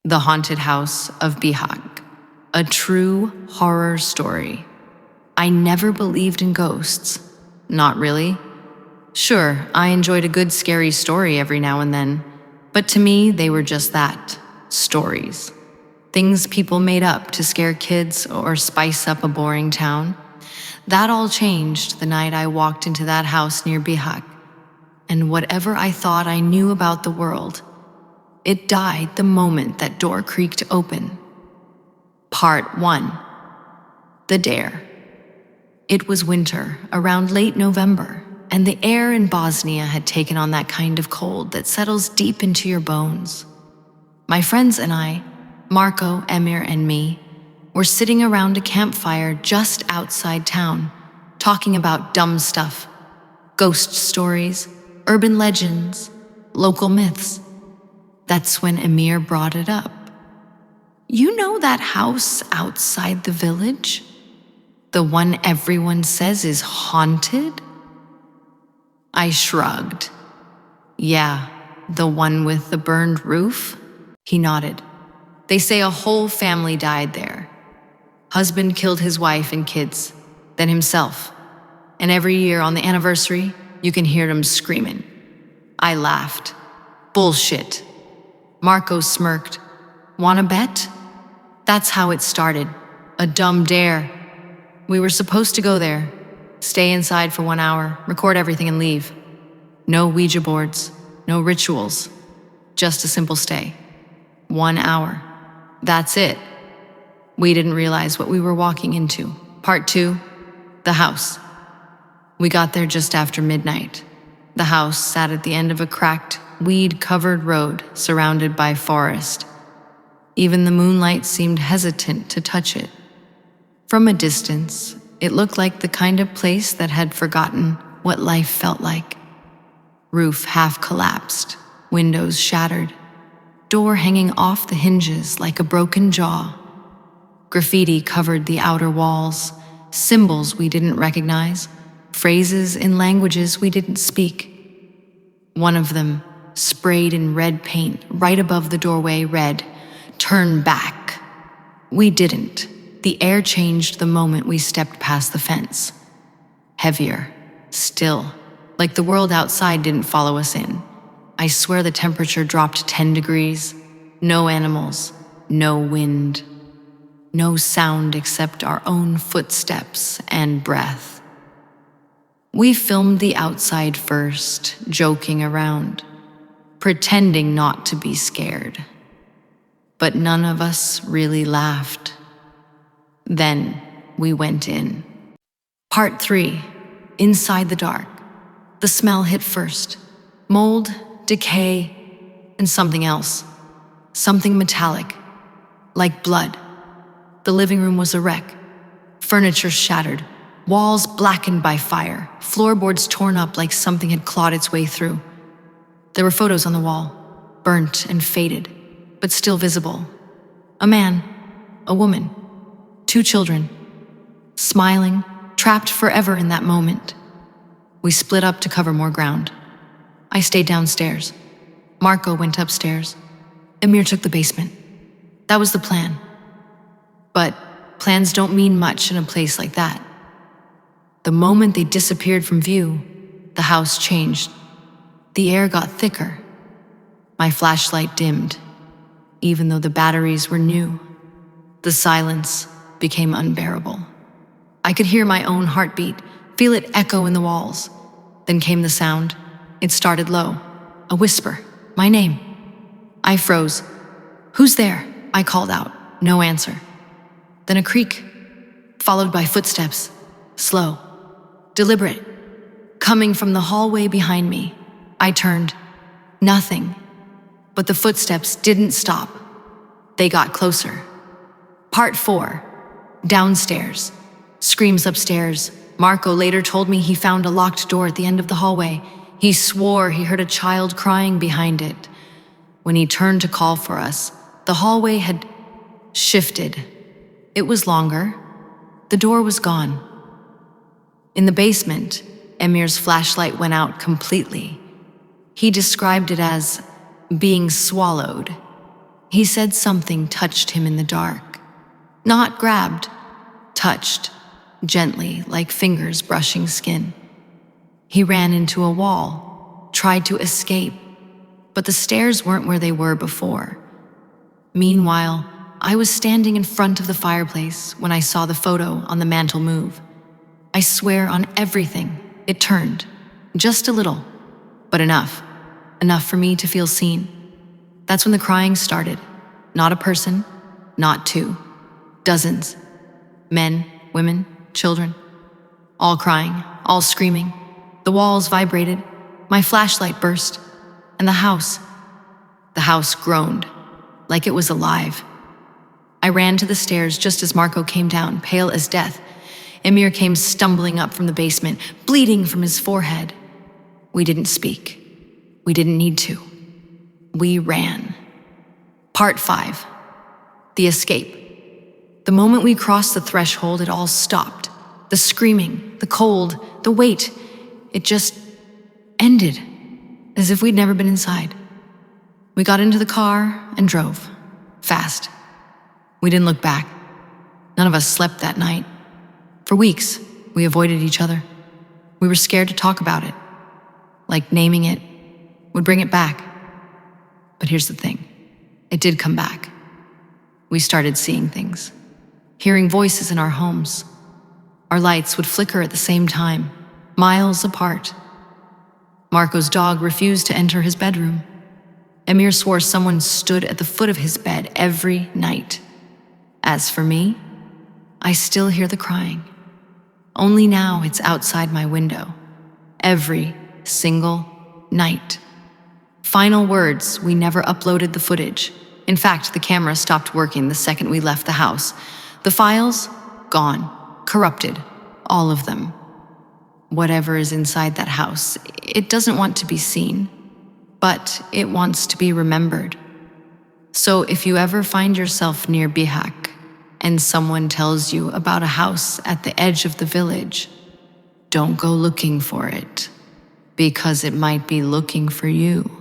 The Haunted House of Bihac, a true horror story. I never believed in ghosts. Not really. Sure, I enjoyed a good scary story every now and then, but to me they were just that, stories. Things people made up to scare kids or spice up a boring town. That all changed the night I walked into that house near Bihac, and whatever I thought I knew about the world, it died the moment that door creaked open. Part 1. The Dare. It was winter, around late November, and the air in Bosnia had taken on that kind of cold that settles deep into your bones. My friends and I, Marco, Emir, and me, were sitting around a campfire just outside town, talking about dumb stuff, ghost stories, urban legends, local myths. That's when Emir brought it up. You know that house outside the village? The one everyone says is haunted? I shrugged. Yeah, the one with the burned roof? He nodded. They say a whole family died there. Husband killed his wife and kids, then himself. And every year on the anniversary, you can hear him screaming. I laughed. Bullshit. Marco smirked. Wanna bet? That's how it started. A dumb dare. We were supposed to go there, stay inside for 1 hour, record everything and leave. No Ouija boards, no rituals, just a simple stay. 1 hour. That's it. We didn't realize what we were walking into. Part 2, the house. We got there just after midnight. The house sat at the end of a cracked, weed-covered road surrounded by forest. Even the moonlight seemed hesitant to touch it. From a distance, it looked like the kind of place that had forgotten what life felt like. Roof half collapsed, windows shattered, door hanging off the hinges like a broken jaw. Graffiti covered the outer walls, symbols we didn't recognize, phrases in languages we didn't speak. One of them, sprayed in red paint right above the doorway, read, "Turn back." We didn't. The air changed the moment we stepped past the fence. Heavier, still, like the world outside didn't follow us in. I swear the temperature dropped 10 degrees. No animals, no wind, no sound except our own footsteps and breath. We filmed the outside first, joking around, pretending not to be scared. But none of us really laughed. Then we went in. Part 3, inside the dark. The smell hit first. Mold, decay, and something else. Something metallic, like blood. The living room was a wreck. Furniture shattered, walls blackened by fire, floorboards torn up like something had clawed its way through. There were photos on the wall, burnt and faded, but still visible. A man, a woman, 2 children, smiling, trapped forever in that moment. We split up to cover more ground. I stayed downstairs. Marco went upstairs. Emir took the basement. That was the plan. But plans don't mean much in a place like that. The moment they disappeared from view, the house changed. The air got thicker. My flashlight dimmed, even though the batteries were new. The silence became unbearable. I could hear my own heartbeat, feel it echo in the walls. Then came the sound. It started low, a whisper, my name. I froze. "Who's there?" I called out. No answer. Then a creak, followed by footsteps, slow, deliberate, coming from the hallway behind me. I turned. Nothing. But the footsteps didn't stop. They got closer. Part 4, downstairs. Screams upstairs. Marco later told me he found a locked door at the end of the hallway. He swore he heard a child crying behind it. When he turned to call for us, the hallway had shifted. It was longer. The door was gone. In the basement, Emir's flashlight went out completely. He described it as being swallowed. He said something touched him in the dark. Not grabbed, touched, gently, like fingers brushing skin. He ran into a wall, tried to escape, but the stairs weren't where they were before. Meanwhile, I was standing in front of the fireplace when I saw the photo on the mantel move. I swear on everything, it turned. Just a little, but enough. Enough for me to feel seen. That's when the crying started. Not a person, not two. Dozens. Men, women, children. All crying, all screaming. The walls vibrated. My flashlight burst. And the house groaned, like it was alive. I ran to the stairs just as Marco came down, pale as death. Emir came stumbling up from the basement, bleeding from his forehead. We didn't speak. We didn't need to. We ran. Part 5. The escape. The moment we crossed the threshold, it all stopped. The screaming, the cold, the weight. It just ended, as if we'd never been inside. We got into the car and drove. Fast. We didn't look back. None of us slept that night. For weeks, we avoided each other. We were scared to talk about it. Like naming it would bring it back. But here's the thing. It did come back. We started seeing things. Hearing voices in our homes. Our lights would flicker at the same time, miles apart. Marco's dog refused to enter his bedroom. Emir swore someone stood at the foot of his bed every night. As for me, I still hear the crying. Only now it's outside my window. Every single night. Final words, we never uploaded the footage. In fact, the camera stopped working the second we left the house. The files, gone, corrupted, all of them. Whatever is inside that house, it doesn't want to be seen, but it wants to be remembered. So if you ever find yourself near Bihac and someone tells you about a house at the edge of the village, don't go looking for it, because it might be looking for you.